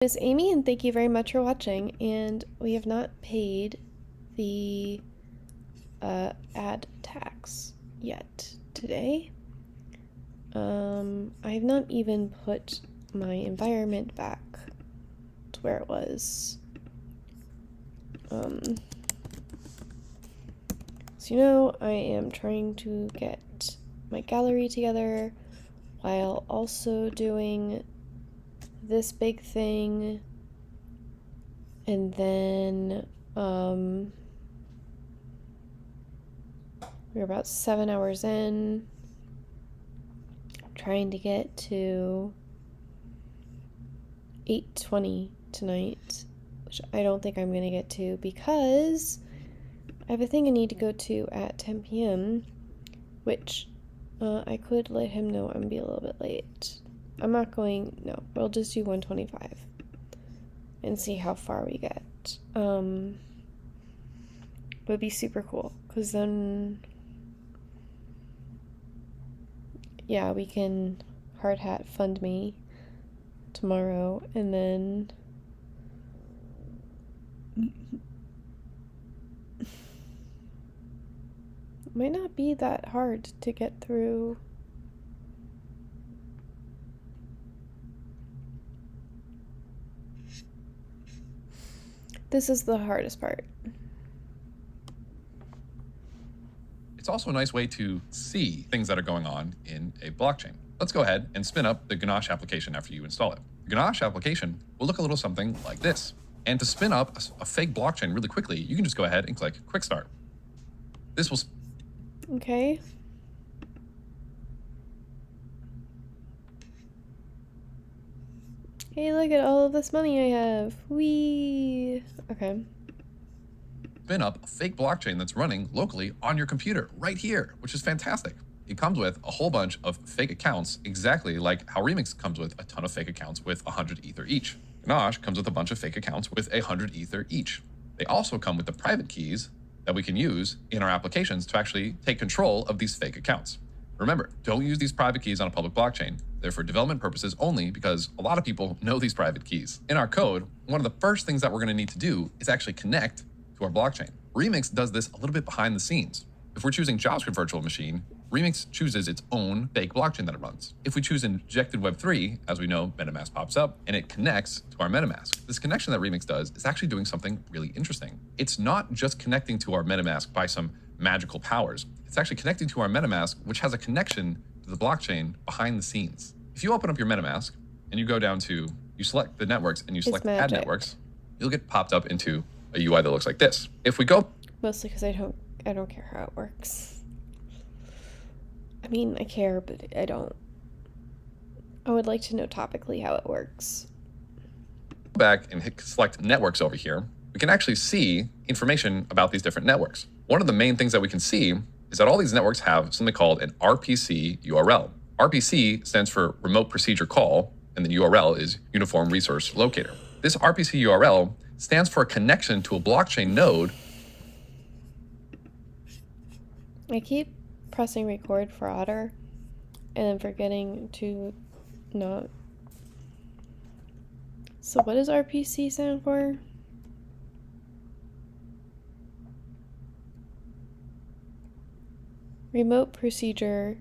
It's Amy, and thank you very much for watching. And we have not paid the ad tax yet today. I have not even put my environment back to where it was. So I am trying to get my gallery together while also doing this big thing, and then we're about 7 hours in, trying to get to 8:20 tonight, which I don't think I'm gonna get to because I have a thing I need to go to at 10 p.m. which I could let him know I'm gonna be a little bit late. I'm not going, no, we'll just do 125 and see how far we get. Would be super cool, because then, yeah, we can hard hat fund me tomorrow, and then it might not be that hard to get through. This is the hardest part. It's also a nice way to see things that are going on in a blockchain. Let's go ahead and spin up the Ganache application after you install it. The Ganache application will look a little something like this. And to spin up a fake blockchain really quickly, you can just go ahead and click Quick Start. This will... Okay. Hey, look at all of this money I have. Whee! Okay. Spin up a fake blockchain that's running locally on your computer right here, which is fantastic. It comes with a whole bunch of fake accounts, exactly like how Remix comes with a ton of fake accounts with 100 Ether each. Ganache comes with a bunch of fake accounts with 100 Ether each. They also come with the private keys that we can use in our applications to actually take control of these fake accounts. Remember, don't use these private keys on a public blockchain. They're for development purposes only, because a lot of people know these private keys. In our code, one of the first things that we're going to need to do is actually connect to our blockchain. Remix does this a little bit behind the scenes. If we're choosing JavaScript virtual machine, Remix chooses its own fake blockchain that it runs. If we choose injected Web3, as we know, MetaMask pops up and it connects to our MetaMask. This connection that Remix does is actually doing something really interesting. It's not just connecting to our MetaMask by some magical powers. It's actually connecting to our MetaMask, which has a connection to the blockchain behind the scenes. If you open up your MetaMask and you go down to, you select the networks and you select add networks, you'll get popped up into a UI that looks like this. If we go... Mostly because I don't care how it works. I mean, I care, but I don't. I would like to know topically how it works. Back and select networks over here, we can actually see information about these different networks. One of the main things that we can see is that all these networks have something called an RPC URL. RPC stands for Remote Procedure Call, and the URL is Uniform Resource Locator. This RPC URL stands for a connection to a blockchain node. I keep pressing record for Otter and then forgetting to not. So what does RPC stand for? Remote Procedure.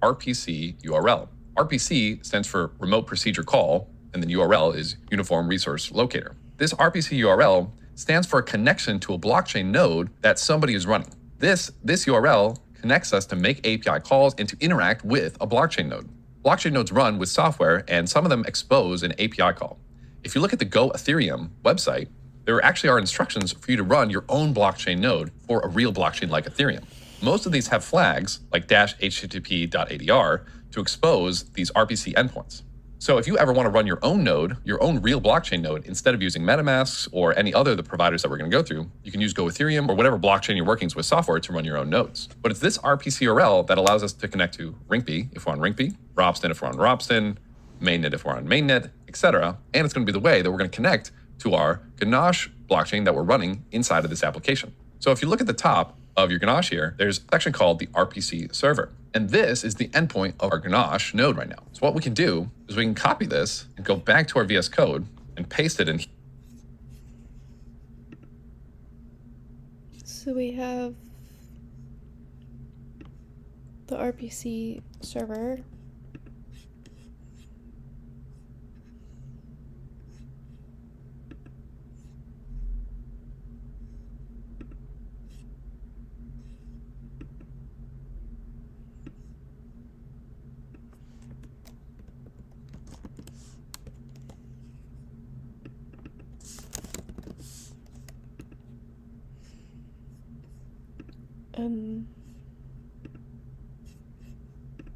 RPC URL. RPC stands for Remote Procedure Call, and then URL is Uniform Resource Locator. This RPC URL stands for a connection to a blockchain node that somebody is running. This URL connects us to make API calls and to interact with a blockchain node. Blockchain nodes run with software, and some of them expose an API call. If you look at the Go Ethereum website, there actually are instructions for you to run your own blockchain node for a real blockchain like Ethereum. Most of these have flags like -http.adr to expose these RPC endpoints. So if you ever want to run your own node, your own real blockchain node, instead of using MetaMask or any other of the providers that we're going to go through, you can use Go Ethereum or whatever blockchain you're working with software to run your own nodes. But it's this RPC URL that allows us to connect to Rinkeby if we're on Rinkeby, Ropsten if we're on Ropsten, Mainnet if we're on Mainnet, etc. And it's going to be the way that we're going to connect to our Ganache blockchain that we're running inside of this application. So if you look at the top, of your Ganache here, there's a section called the RPC server. And this is the endpoint of our Ganache node right now. So what we can do is we can copy this and go back to our VS Code and paste it in. So we have the RPC server.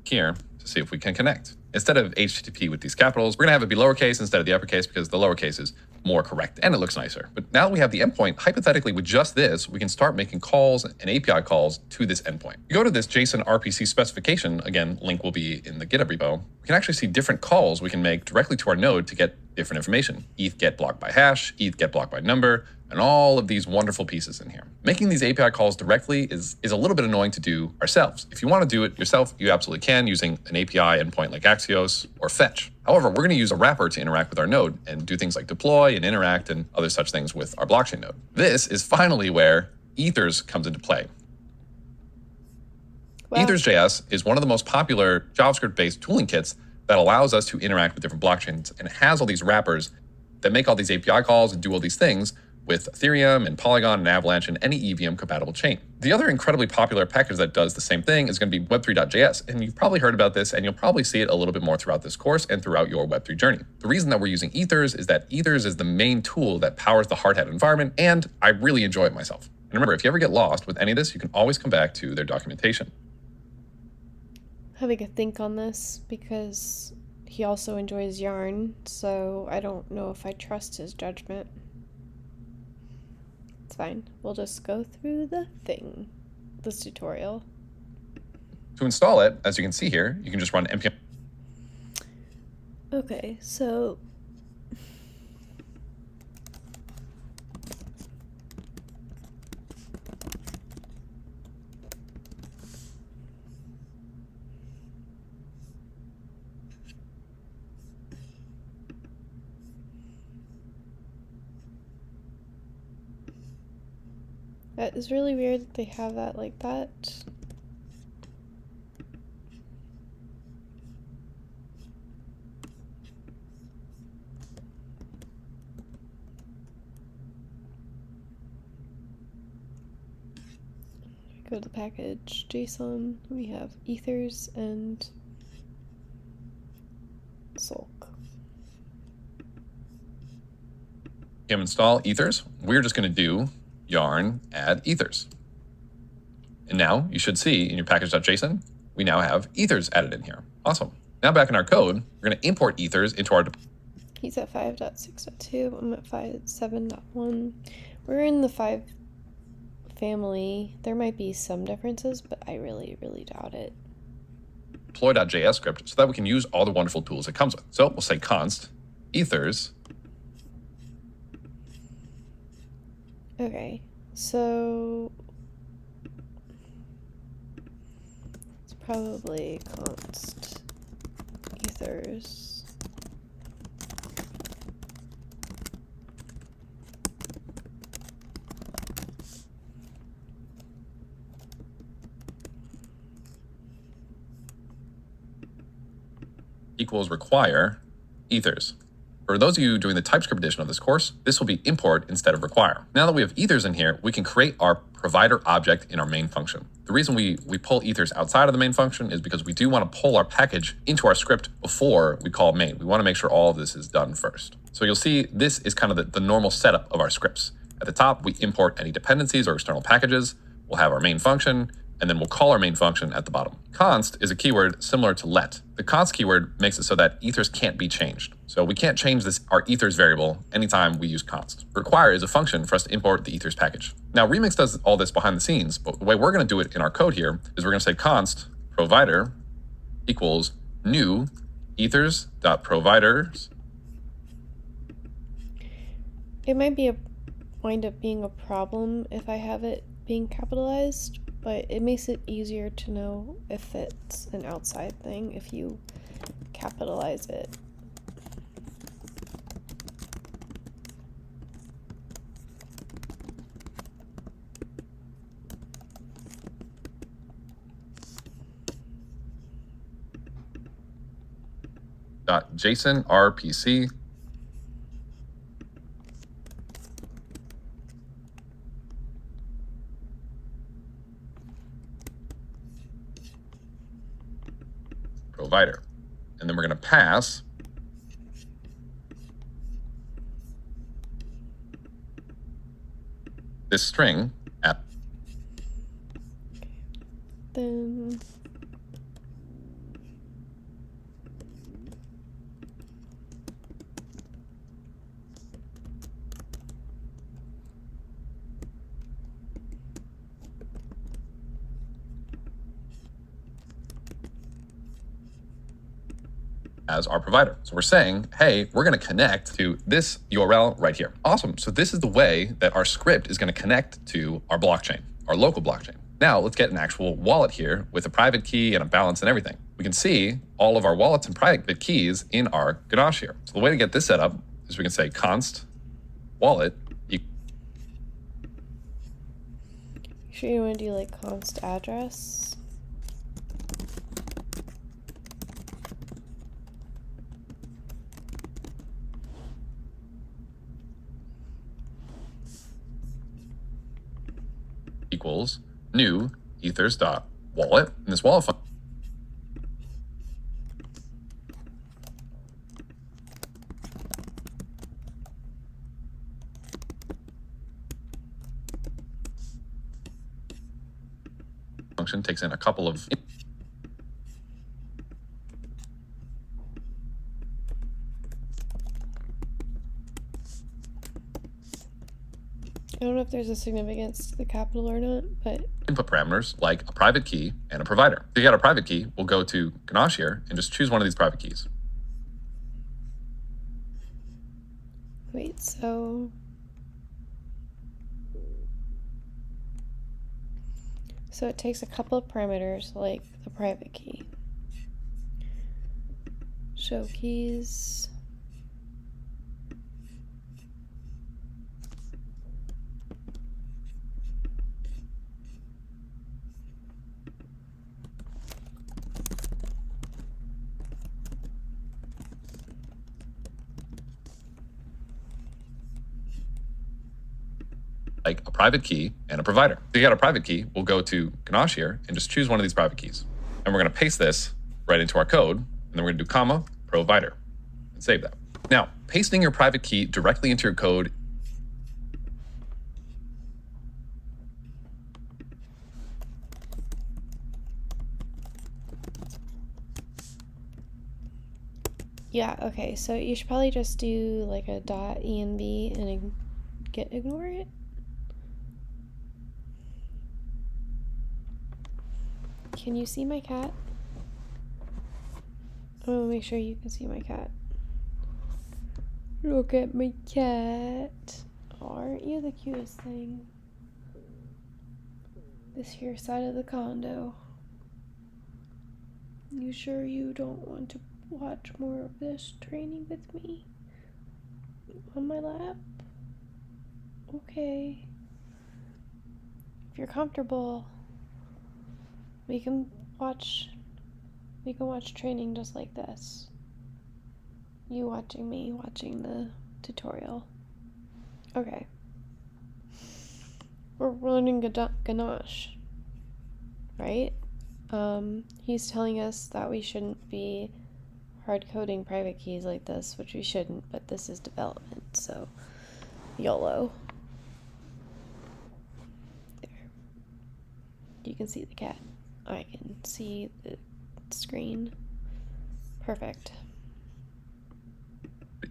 Here to see if we can connect. Instead of HTTP with these capitals, we're going to have it be lowercase instead of the uppercase because the lowercase is more correct and it looks nicer. But now that we have the endpoint, hypothetically with just this, we can start making calls and API calls to this endpoint. You go to this JSON RPC specification, again, link will be in the GitHub repo. We can actually see different calls we can make directly to our node to get different information. ETH get blocked by hash, ETH get blocked by number, and all of these wonderful pieces in here. Making these API calls directly is a little bit annoying to do ourselves. If you want to do it yourself, you absolutely can using an API endpoint like Axios or Fetch. However, we're going to use a wrapper to interact with our node and do things like deploy and interact and other such things with our blockchain node. This is finally where Ethers comes into play. Wow. Ethers.js is one of the most popular JavaScript-based tooling kits that allows us to interact with different blockchains, and it has all these wrappers that make all these API calls and do all these things with Ethereum and Polygon and Avalanche and any EVM compatible chain. The other incredibly popular package that does the same thing is going to be Web3.js, and you've probably heard about this and you'll probably see it a little bit more throughout this course and throughout your Web3 journey. The reason that we're using Ethers is that Ethers is the main tool that powers the hard hat environment, and I really enjoy it myself. And remember, if you ever get lost with any of this, you can always come back to their documentation. Having a think on this because he also enjoys yarn, so I don't know if I trust his judgment. It's fine. We'll just go through this tutorial. To install it, as you can see here, you can just run npm. Okay, so that is really weird that they have that like that. Go to the package JSON, we have Ethers and Sulk. Install Ethers. We're just going to do yarn add Ethers. And now you should see in your package.json, we now have Ethers added in here. Awesome. Now back in our code, we're going to import Ethers into our. He's at 5.6.2. I'm at 5.7.1. We're in the 5 family. There might be some differences, but I really, really doubt it. Deploy.js script so that we can use all the wonderful tools it comes with. So we'll say const Ethers. Okay, so it's probably const Ethers. Equals require Ethers. For those of you doing the TypeScript edition of this course, this will be import instead of require. Now that we have Ethers in here, we can create our provider object in our main function. The reason we pull Ethers outside of the main function is because we do want to pull our package into our script before we call main. We want to make sure all of this is done first. So you'll see this is kind of the normal setup of our scripts. At the top, we import any dependencies or external packages. We'll have our main function, and then we'll call our main function at the bottom. Const is a keyword similar to let. The const keyword makes it so that Ethers can't be changed. So we can't change our Ethers variable anytime we use const. Require is a function for us to import the Ethers package. Now Remix does all this behind the scenes, but the way we're going to do it in our code here is we're going to say const provider equals new ethers.providers. It might wind up being a problem if I have it being capitalized, but it makes it easier to know if it's an outside thing if you capitalize it. .json rpc provider. And then we're going to pass this string at Then as our provider. So we're saying, hey, we're going to connect to this URL right here. Awesome. So this is the way that our script is going to connect to our blockchain, our local blockchain. Now let's get an actual wallet here with a private key and a balance and everything. We can see all of our wallets and private keys in our Ganache here. So the way to get this set up is we can say const wallet. sure you want to do like const address? Equals new ethers dot wallet, and this wallet function takes in a couple of I don't know if there's a significance to the capital or not, but input parameters like a private key and a provider. If you got a private key, we'll go to Ganache here and just choose one of these private keys. wait, so it takes a couple of parameters like the private key. Show keys. Like a private key and a provider. If you got a private key, we'll go to Ganache here and just choose one of these private keys. And we're going to paste this right into our code. And then we're going to do comma provider and save that. Now, pasting your private key directly into your code Yeah, okay, so you should probably just do like a .env and ignore it. Can you see my cat? I want to make sure you can see my cat. Look at my cat. Aren't you the cutest thing? This here side of the condo. You sure you don't want to watch more of this training with me? On my lap? Okay. If you're comfortable, we can watch training just like this. You watching me, watching the tutorial. Okay. We're learning Ganache, right? He's telling us that we shouldn't be hard coding private keys like this, which we shouldn't, but this is development, so YOLO. There. You can see the cat. I can see the screen. Perfect.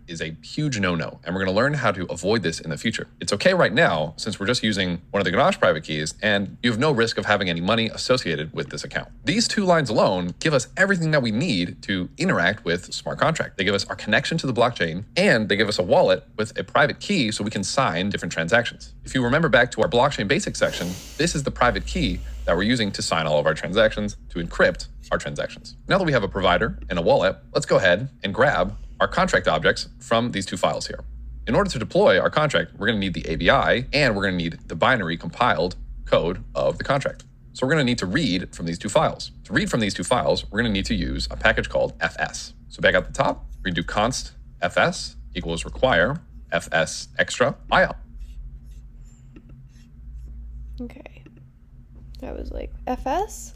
is a huge no-no, and we're going to learn how to avoid this in the future. It's okay right now, since we're just using one of the Ganache private keys, and you have no risk of having any money associated with this account. These two lines alone give us everything that we need to interact with smart contract. They give us our connection to the blockchain, and they give us a wallet with a private key so we can sign different transactions. If you remember back to our blockchain basics section, this is the private key that we're using to sign all of our transactions, to encrypt our transactions. Now that we have a provider and a wallet, let's go ahead and grab our contract objects from these two files here. In order to deploy our contract, we're going to need the ABI, and we're going to need the binary compiled code of the contract. So we're going to need to read from these two files. To read from these two files, we're going to need to use a package called fs. So back at the top, we're going to do const fs equals require fs extra IL. Okay. That was like fs?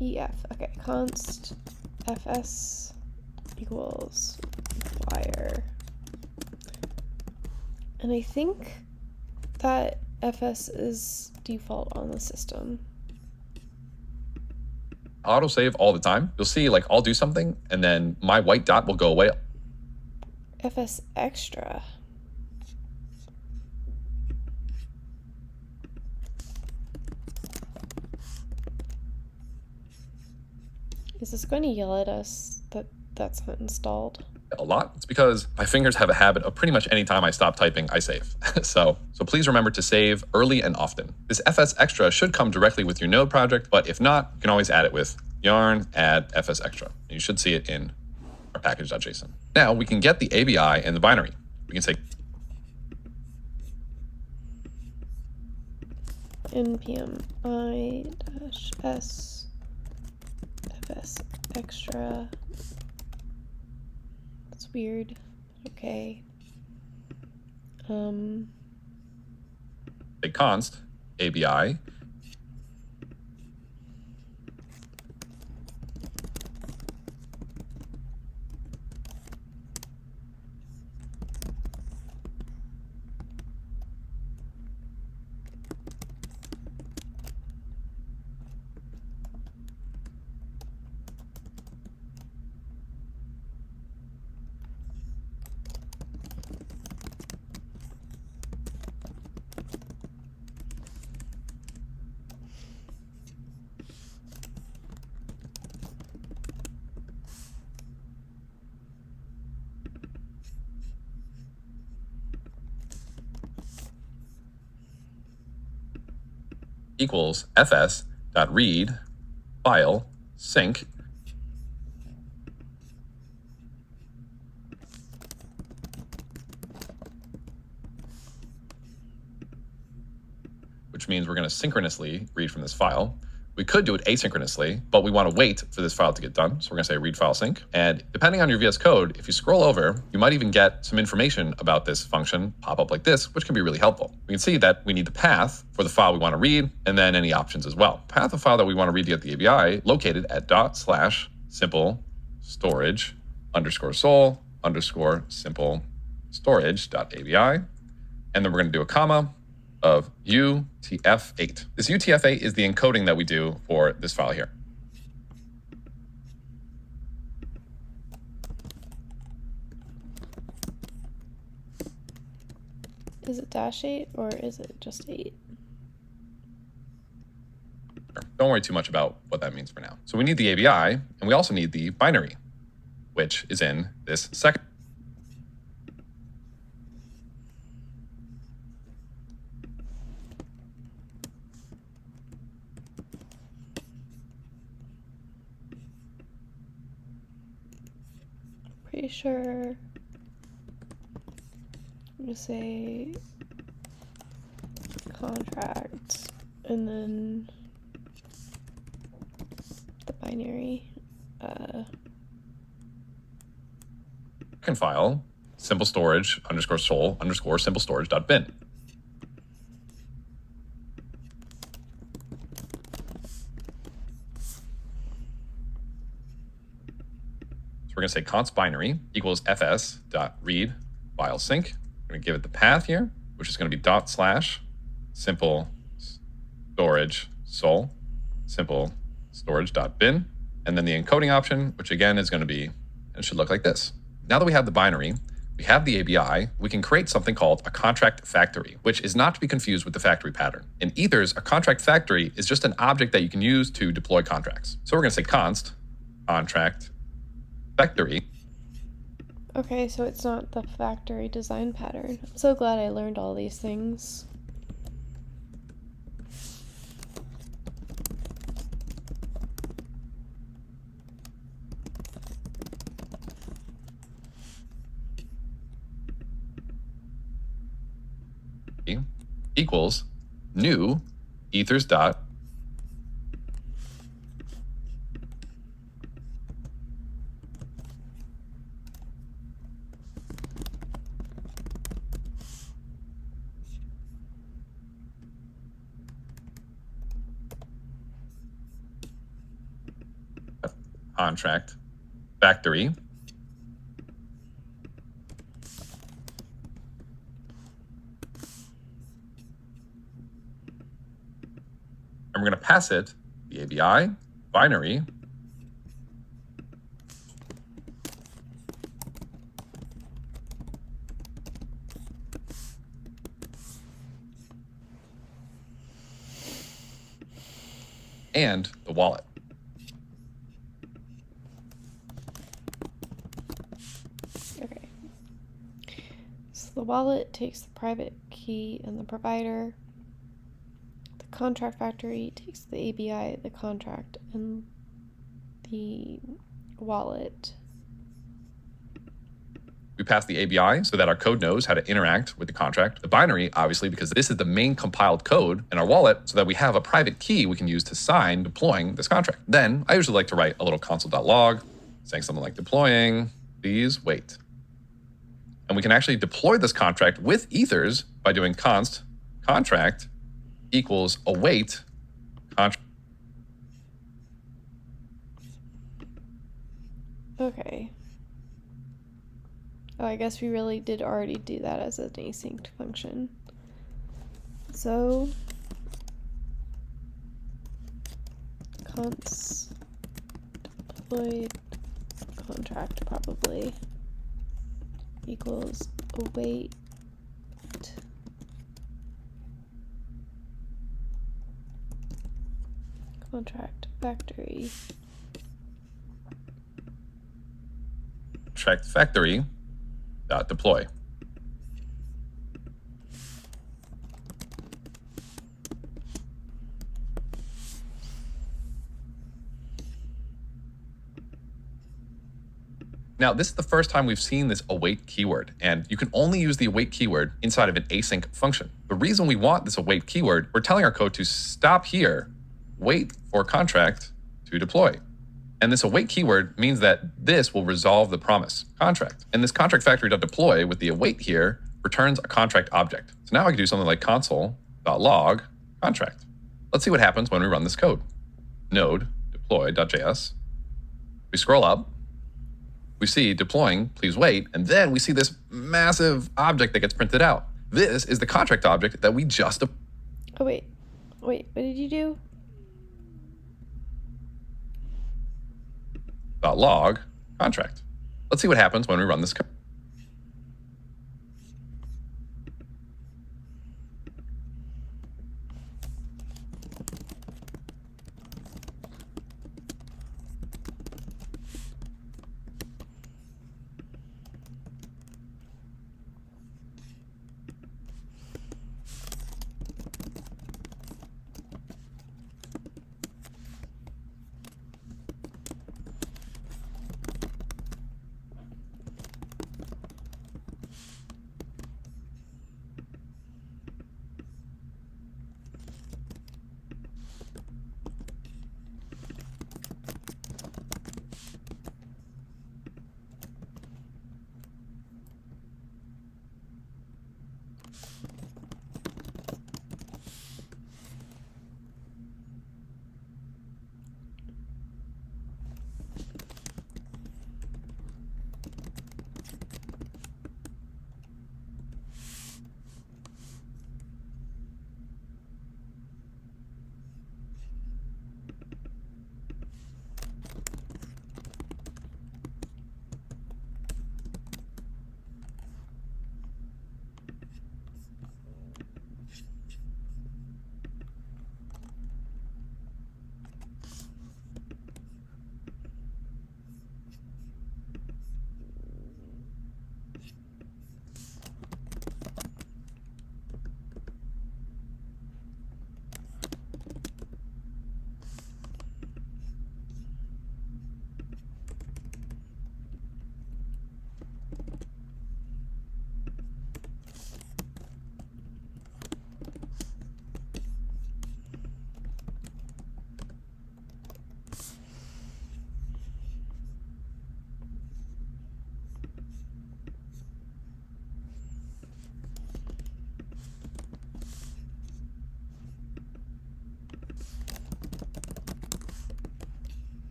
ef. Okay, const fs equals require. And I think that fs is default on the system. Autosave all the time. You'll see, like, I'll do something and then my white dot will go away. fs extra. Is this going to yell at us that that's not installed? A lot. It's because my fingers have a habit of pretty much any time I stop typing, I save. so please remember to save early and often. This fs extra should come directly with your node project, but if not, you can always add it with yarn add fs extra. You should see it in our package.json. Now we can get the ABI and the binary. We can say npm i-s fs extra. That's weird. Okay. a const ABI equals fs.read file sync which means we're going to synchronously read from this file. We could do it asynchronously, but we want to wait for this file to get done. So we're going to say read file sync. And depending on your VS Code, if you scroll over, you might even get some information about this function pop up like this, which can be really helpful. We can see that we need the path for the file we want to read, and then any options as well. Path of file that we want to read to get the ABI located at /simple storage _sol _simple storage.abi. And then we're going to do a comma of UTF-8. This UTF-8 is the encoding that we do for this file here. Is it -8 or is it just 8? Don't worry too much about what that means for now. So we need the ABI, and we also need the binary, which is in this second. Pretty sure I'm gonna say contract and then the binary. Second file, simple storage _sol _simple storage.bin. We're going to say const binary equals fs.read file sync. We're going to give it the path here, which is going to be /simple storage sol simple storage.bin. And then the encoding option, which again is going to be, it should look like this. Now that we have the binary, we have the ABI, we can create something called a contract factory, which is not to be confused with the factory pattern. In Ethers, a contract factory is just an object that you can use to deploy contracts. So we're going to say const contract factory. Okay, so it's not the factory design pattern. I'm so glad I learned all these things. Equals new ethers dot contract factory. And we're going to pass it the ABI binary and the wallet. Okay. So the wallet takes the private key and the provider. The contract factory takes the ABI, the contract, and the wallet. We pass the ABI so that our code knows how to interact with the contract. The binary, obviously, because this is the main compiled code, and our wallet so that we have a private key we can use to sign deploying this contract. Then I usually like to write a little console.log saying something like deploying, please wait. And we can actually deploy this contract with ethers by doing const contract equals await contract. Okay. Oh, I guess we really did already do that as an async function. So const deployed contract probably equals await contract factory. Contract factory dot deploy. Now, this is the first time we've seen this await keyword, and you can only use the await keyword inside of an async function. The reason we want this await keyword, we're telling our code to stop here, wait for contract to deploy. And this await keyword means that this will resolve the promise contract. And this contract factory.deploy with the await here returns a contract object. So now I can do something like console.log contract. Let's see what happens when we run this code. Node deploy.js. We scroll up. We see deploying, please wait, and then we see this massive object that gets printed out. This is the contract object that we just... Oh, wait, what did you do? .log contract. Let's see what happens when we run this code.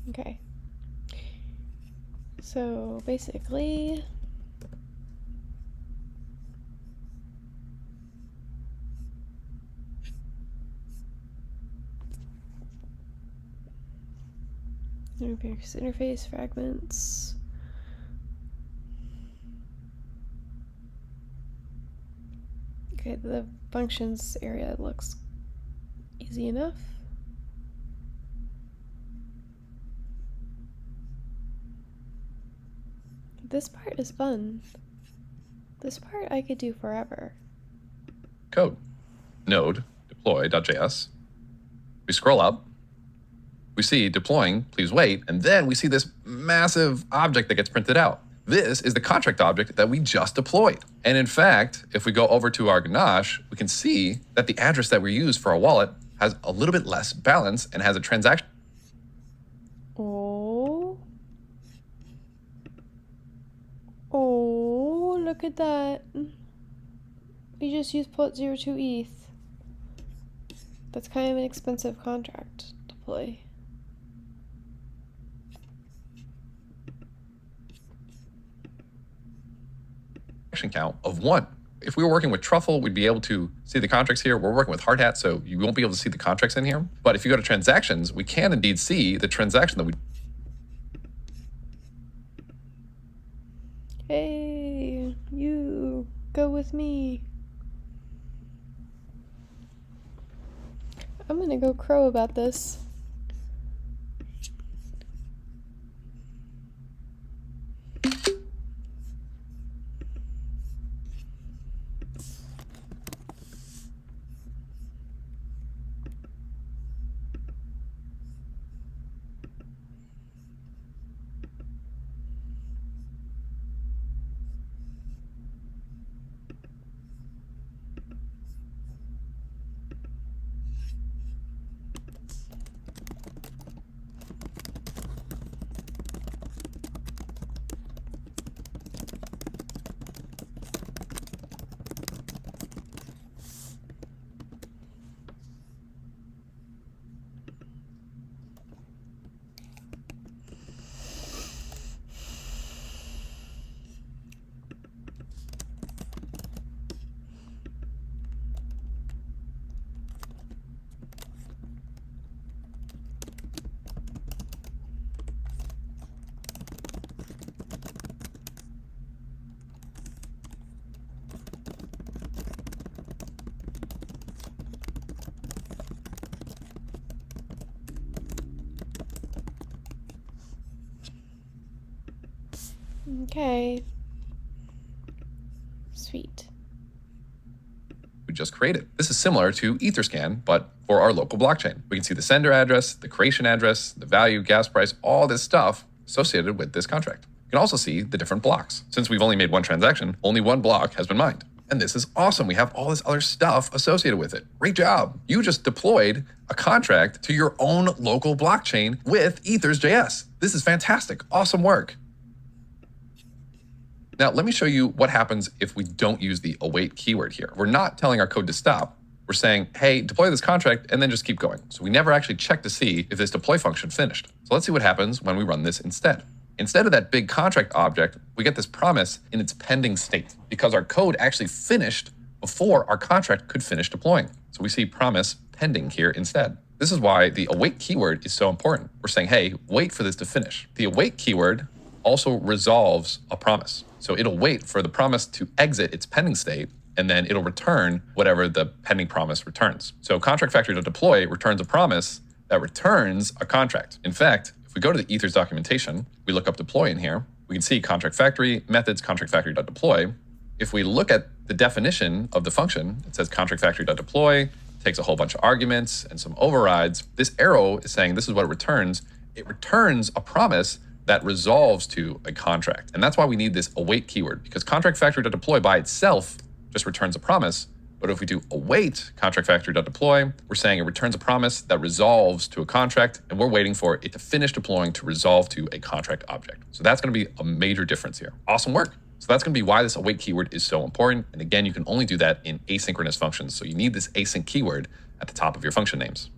Okay. So basically, interface fragments. Okay, the functions area looks easy enough. This part is fun. This part I could do forever. Code. Node deploy.js. We scroll up. We see deploying, please wait, and then we see this massive object that gets printed out. This is the contract object that we just deployed. And in fact, if we go over to our Ganache, we can see that the address that we use for our wallet has a little bit less balance and has a transaction. Oh. Oh, look at that. We just used 0.02 ETH. That's kind of an expensive contract to play. Count of 1. If we were working with Truffle, we'd be able to see the contracts here. We're working with Hardhat, so you won't be able to see the contracts in here. But if you go to transactions, we can indeed see the transaction that we... Hey, you, go with me. I'm gonna go crow about this. Okay. Sweet. we just created. This is similar to Etherscan, but for our local blockchain. We can see the sender address, the creation address, the value, gas price, all this stuff associated with this contract. You can also see the different blocks. Since we've only made one transaction, only one block has been mined. And this is awesome. We have all this other stuff associated with it. Great job. You just deployed a contract to your own local blockchain with Ethers.js. This is fantastic. Awesome work. Now, let me show you what happens if we don't use the await keyword here. We're not telling our code to stop. We're saying, hey, deploy this contract and then just keep going. So we never actually check to see if this deploy function finished. So let's see what happens when we run this instead. Instead of that big contract object, we get this promise in its pending state because our code actually finished before our contract could finish deploying. So we see promise pending here instead. This is why the await keyword is so important. We're saying, hey, wait for this to finish. The await keyword also resolves a promise. So it'll wait for the promise to exit its pending state, and then it'll return whatever the pending promise returns. So contract factory.deploy returns a promise that returns a contract. In fact, if we go to the Ethers documentation, we look up deploy in here, we can see contract factory, methods, contract factory.deploy. If we look at the definition of the function, it says contract factory.deploy, takes a whole bunch of arguments and some overrides. This arrow is saying this is what it returns. It returns a promise that resolves to a contract. And that's why we need this await keyword, because contract factory.deploy by itself just returns a promise. But if we do await contract factory.deploy, we're saying it returns a promise that resolves to a contract, and we're waiting for it to finish deploying to resolve to a contract object. So that's going to be a major difference here. Awesome work. So that's going to be why this await keyword is so important. And again, you can only do that in asynchronous functions. So you need this async keyword at the top of your function names.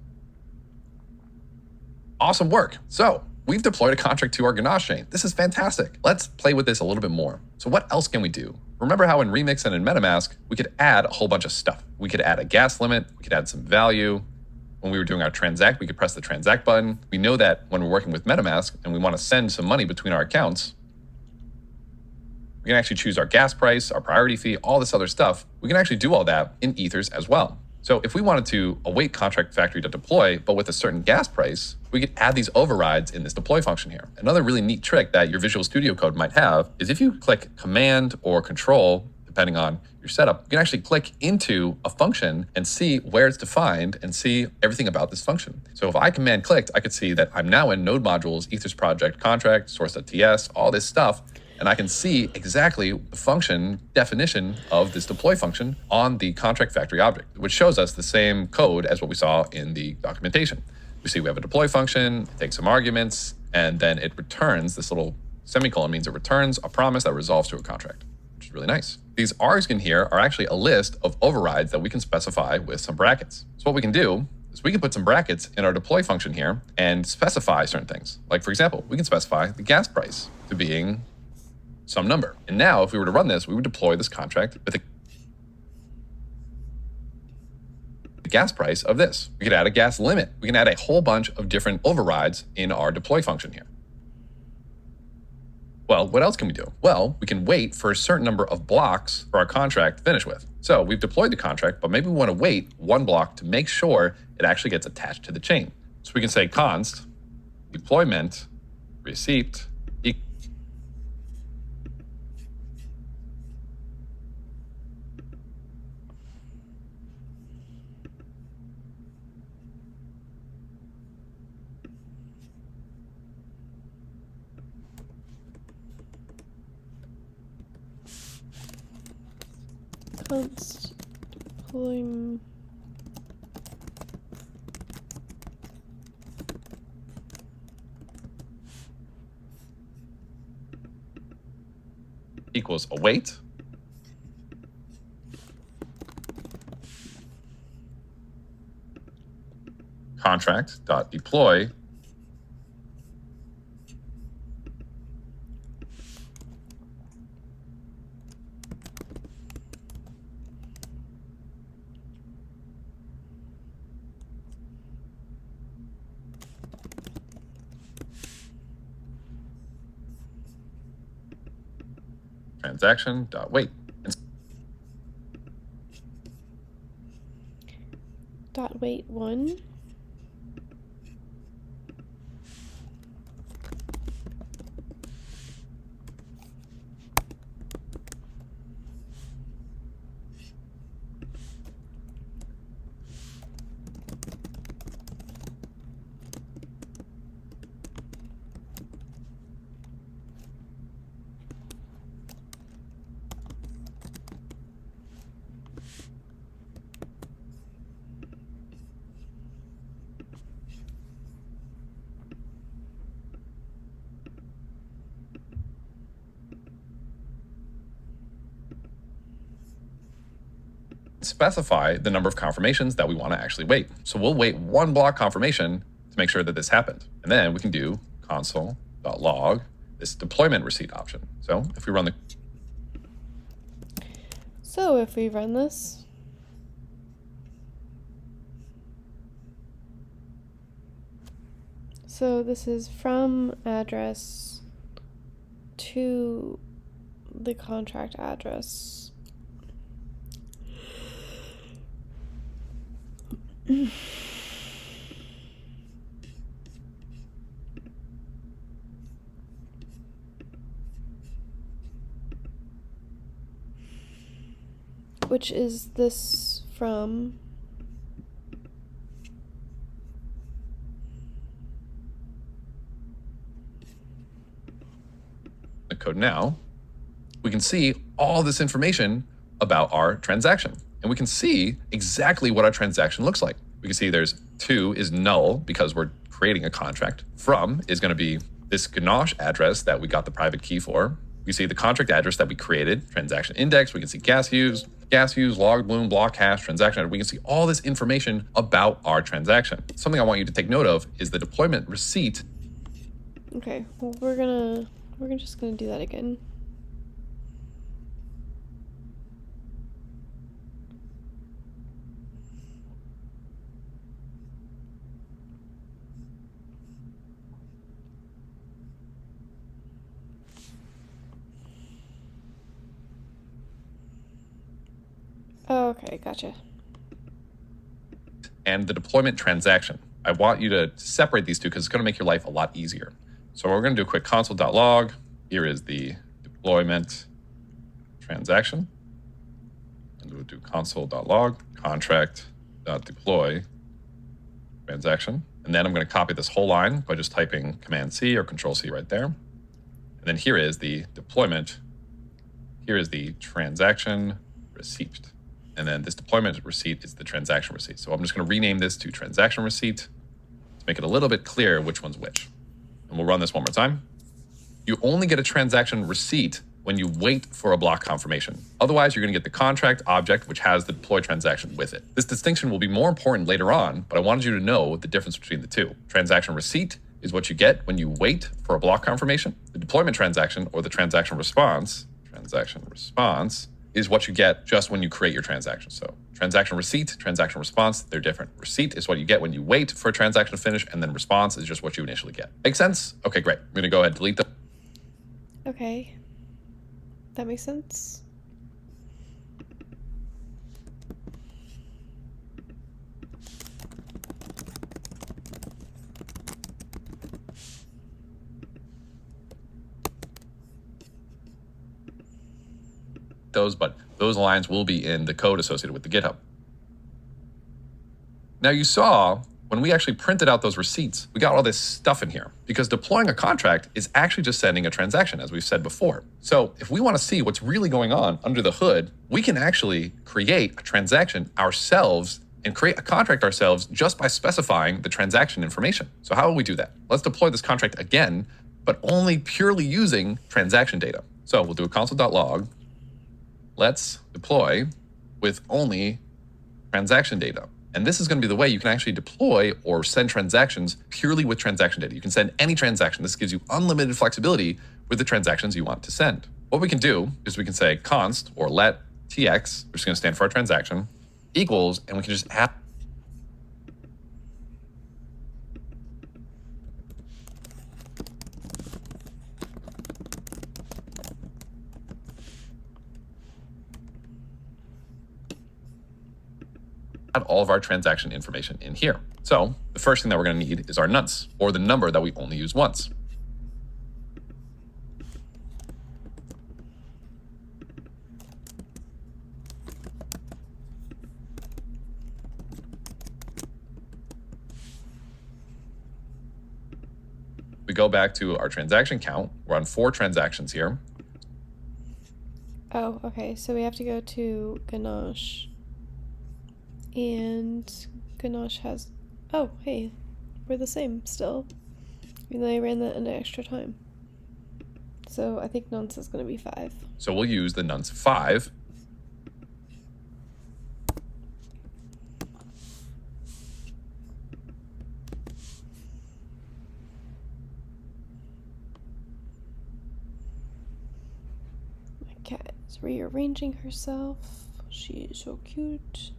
Awesome work. So we've deployed a contract to our Ganache chain. This is fantastic. Let's play with this a little bit more. So what else can we do? Remember how in Remix and in MetaMask, we could add a whole bunch of stuff. We could add a gas limit, we could add some value. When we were doing our transact, we could press the transact button. We know that when we're working with MetaMask and we want to send some money between our accounts, we can actually choose our gas price, our priority fee, all this other stuff. We can actually do all that in Ethers as well. So if we wanted to await contract factory to deploy, but with a certain gas price, we could add these overrides in this deploy function here. Another really neat trick that your Visual Studio Code might have is if you click Command or Control, depending on your setup, you can actually click into a function and see where it's defined and see everything about this function. So if I command clicked, I could see that I'm now in Node Modules, Ethers Project, Contract, Source.ts, all this stuff. And I can see exactly the function definition of this deploy function on the contract factory object, which shows us the same code as what we saw in the documentation. We see we have a deploy function, it takes some arguments, and then it returns, this little semicolon means it returns a promise that resolves to a contract, which is really nice. These args in here are actually a list of overrides that we can specify with some brackets. So what we can do is we can put some brackets in our deploy function here and specify certain things. Like for example, we can specify the gas price to being some number. And now if we were to run this, we would deploy this contract with the gas price of this. We could add a gas limit. We can add a whole bunch of different overrides in our deploy function here. Well, what else can we do? Well, we can wait for a certain number of blocks for our contract to finish with. So we've deployed the contract, but maybe we want to wait one block to make sure it actually gets attached to the chain. So we can say const deployment receipt const deployment equals await contract.deploy transaction.wait. dot wait one. Specify the number of confirmations that we want to actually wait. So we'll wait one block confirmation to make sure that this happened. And then we can do console.log this deployment receipt option. So if we run this, so this is from address to the contract address. Which is this from? the code now, we can see all this information about our transaction. And we can see exactly what our transaction looks like. We can see there's to is null because we're creating a contract. From is going to be this Ganache address that we got the private key for. We see the contract address that we created, transaction index. We can see gas use, log bloom, block hash, transaction. We can see all this information about our transaction. Something I want you to take note of is the deployment receipt Okay, well we're just gonna do that again. Oh, okay, gotcha. And the deployment transaction. I want you to separate these two because it's going to make your life a lot easier. So we're going to do a quick console.log. Here is the deployment transaction. And we'll do console.log contract.deploy transaction. And then I'm going to copy this whole line by just typing Command C or Control C right there. And then here is the deployment. Here is the transaction receipt. And then this deployment receipt is the transaction receipt. So I'm just going to rename this to transaction receipt to make it a little bit clear which one's which. And we'll run this one more time. You only get a transaction receipt when you wait for a block confirmation. Otherwise, you're going to get the contract object, which has the deploy transaction with it. This distinction will be more important later on, but I wanted you to know the difference between the two. Transaction receipt is what you get when you wait for a block confirmation. The deployment transaction, or the transaction response is what you get just when you create your transaction. So transaction receipt, transaction response, they're different. Receipt is what you get when you wait for a transaction to finish, and then response is just what you initially get. Make sense? Okay, great. I'm gonna go ahead and delete them. Okay. That makes sense. But those lines will be in the code associated with the GitHub. Now you saw when we actually printed out those receipts, we got all this stuff in here because deploying a contract is actually just sending a transaction, as we've said before. So if we want to see what's really going on under the hood, we can actually create a transaction ourselves and create a contract ourselves just by specifying the transaction information. So how will we do that? Let's deploy this contract again, but only purely using transaction data. So we'll do a console.log. Let's deploy with only transaction data. And this is going to be the way you can actually deploy or send transactions purely with transaction data. You can send any transaction. This gives you unlimited flexibility with the transactions you want to send. What we can do is we can say const or let tx, which is going to stand for our transaction, equals, and we can just add all of our transaction information in here. So the first thing that we're going to need is our nonce, or the number that we only use once. We go back to our transaction count. We're on 4 transactions here. Oh, okay. So we have to go to Ganache. And Ganache has... Oh, hey. We're the same still. Even though I ran that into extra time. So I think nonce is going to be 5. So we'll use the nonce 5. My cat is rearranging herself. She's so cute.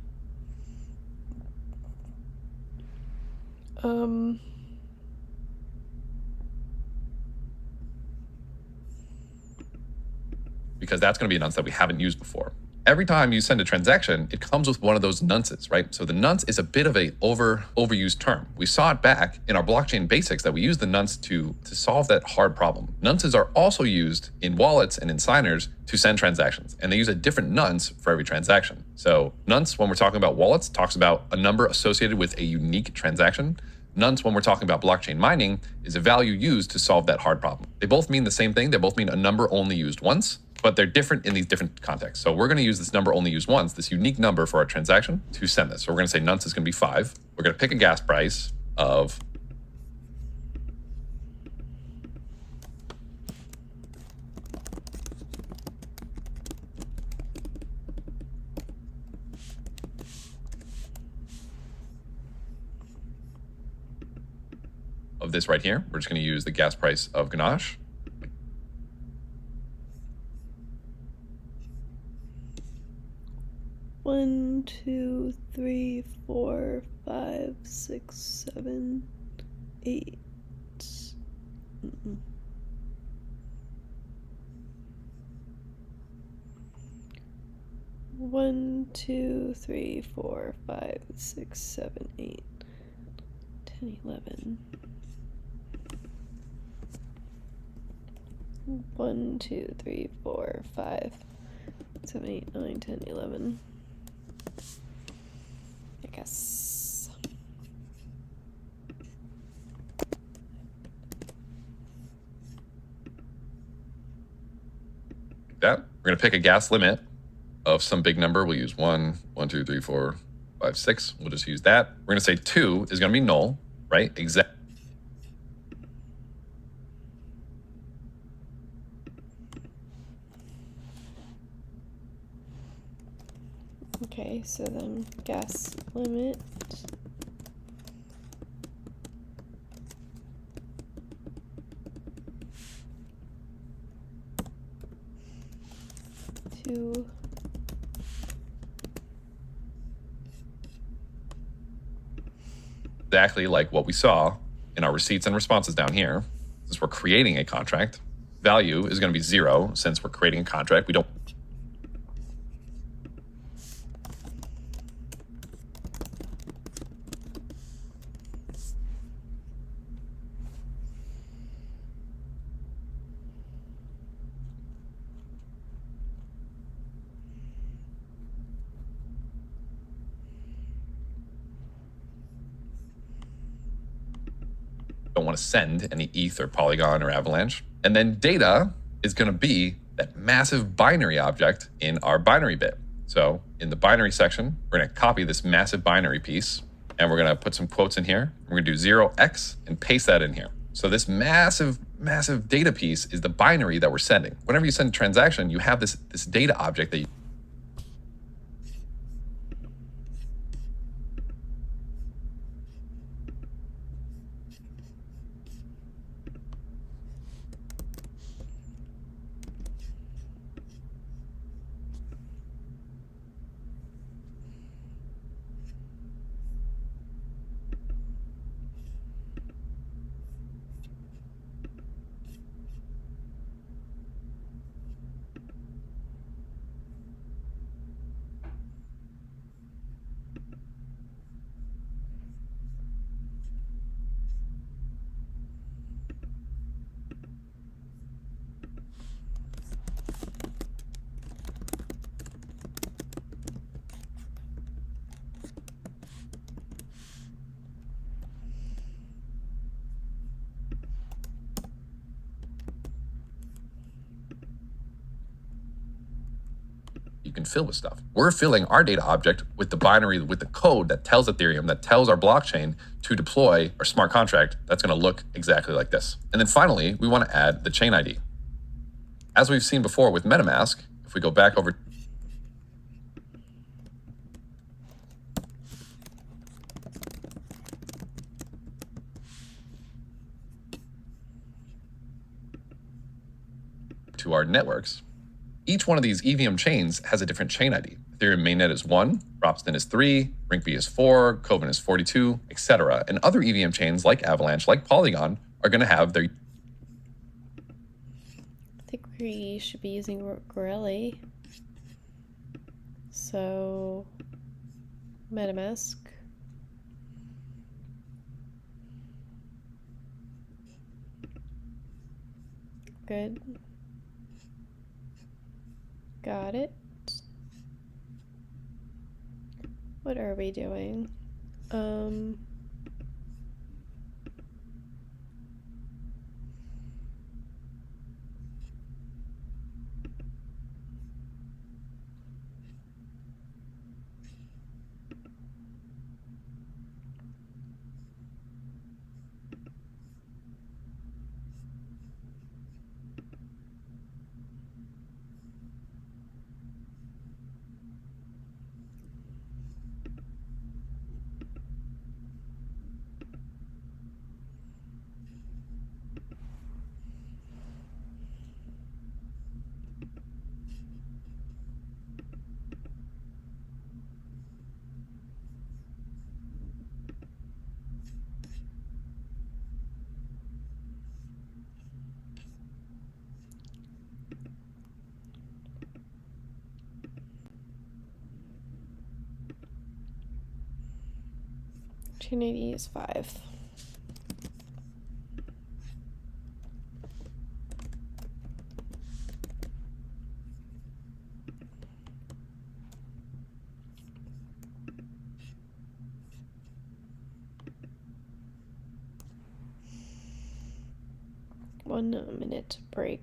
Because that's going to be a nonce that we haven't used before. Every time you send a transaction, it comes with one of those nonces, right? So the nonce is a bit of a overused term. We saw it back in our blockchain basics that we use the nonce to solve that hard problem. Nonces are also used in wallets and in signers to send transactions, and they use a different nonce for every transaction. So nonce, when we're talking about wallets, talks about a number associated with a unique transaction. Nonce, when we're talking about blockchain mining, is a value used to solve that hard problem. They both mean the same thing. They both mean a number only used once, but they're different in these different contexts. So we're going to use this number only used once, this unique number for our transaction, to send this. So we're going to say nonce is going to be 5. We're going to pick a gas price of of this right here. We're just going to use the gas price of ganache. One, two, three, four, 5, 6, 7, 8. 1, 2, 3, 4, 5, 6, 7, 8, 10, 11. 1, 2, 3, 4, 5, 7, 8, 9, 10, 11. I guess. Like that. We're going to pick a gas limit of some big number. We'll use 1, 1, 2, 3, 4, 5, 6. We'll just use that. We're going to say 2 is going to be null, right? Exact. Okay, so then gas limit. To exactly like what we saw in our receipts and responses down here. Since we're creating a contract, value is going to be 0 since we're creating a contract. We don't. Don't want to send any ETH or Polygon or Avalanche. And then data is going to be that massive binary object in our binary bit. So in the binary section, we're going to copy this massive binary piece, and we're going to put some quotes in here. We're going to do 0x and paste that in here. So this massive data piece is the binary that we're sending. Whenever you send a transaction, you have this data object that you can fill with stuff. We're filling our data object with the binary, with the code that tells Ethereum, that tells our blockchain to deploy our smart contract that's going to look exactly like this. And then finally, we want to add the chain ID. As we've seen before with MetaMask, if we go back over to our networks, each one of these EVM chains has a different chain ID. Ethereum mainnet is 1, Ropsten is 3, Rinkeby is 4, Kovan is 42, etc. And other EVM chains like Avalanche, like Polygon, are going to have their. I think we should be using Gorelli. So, MetaMask. Good. Got it. What are we doing? 1480 is 5. One minute break.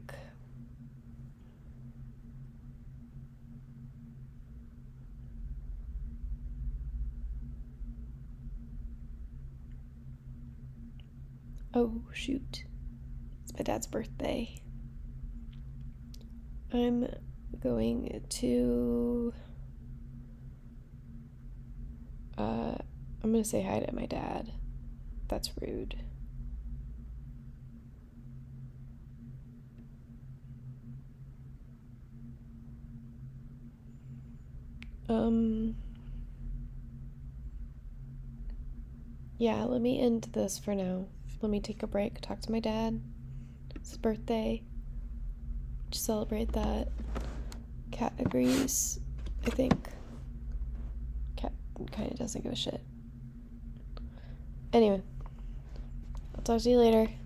Oh, shoot. It's my dad's birthday. I'm going to... I'm gonna say hi to my dad. That's rude. Yeah, let me end this for now. Let me take a break, talk to my dad. It's his birthday. Just celebrate that. Cat agrees, I think. Cat kind of doesn't give a shit. Anyway, I'll talk to you later.